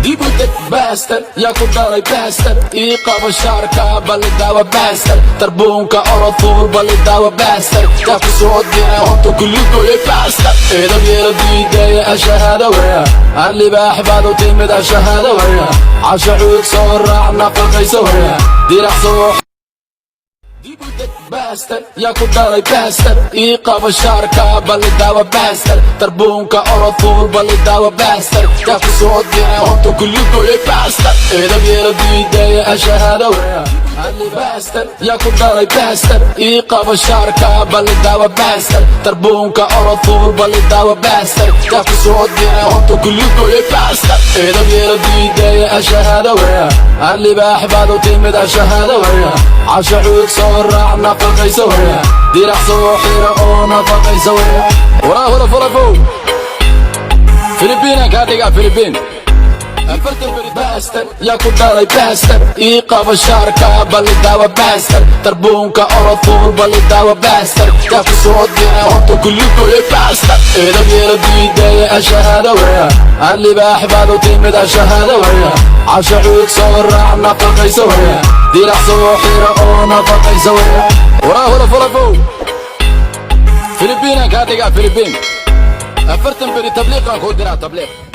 Dibutek bastard, ya kudalay bastard Iqaba sharka balidawa bastard Tarbunka orod balidawa bastard Yaku soo dira honto kulligoye bastard Edab yera diidaya ashahada waya Allibaax baad u timid ashahada waya Casha cuud soo raac nafaqaysa waya Dirac soo Dibutek bastard, ya kudalay bastard Iqaba sharka balidawa bastard Tarbunka orod balidawa bastard Yaku soo dira honto kulligoye bastard Edab yera diidaya ashahada waya bastard, ya kudalay bastard Iqaba sharka balidawa bastard Tarbunka orod balidawa bastard Yaku soo dira honto kulligoye bastard Edab yera diidaya ashahada waya Allibaax baad u timid ashahada waya Casha cuud soo raac nafaqaysa waya Dirac soo xira oo nafaqaysa waya Walaa hula fulafow Filibiina kaa dhigaa Filibiin bastard, ya kudalay bastard Iqaba sharka balidawa bastard Tarbunka orod balidawa bastard Yaku soo dira honto kulligoye bastard Edab yera diidaya ashahada waya Allibaax baad u timid ashahada waya Casha cuud soo raac nafaqaysa waya Dirac soo xira oo nafaqaysa waya Walaa hula fulafow Filibiina kaa dhigaa Filibiin 40 beri tabliiqaan kuu diraa tabliiq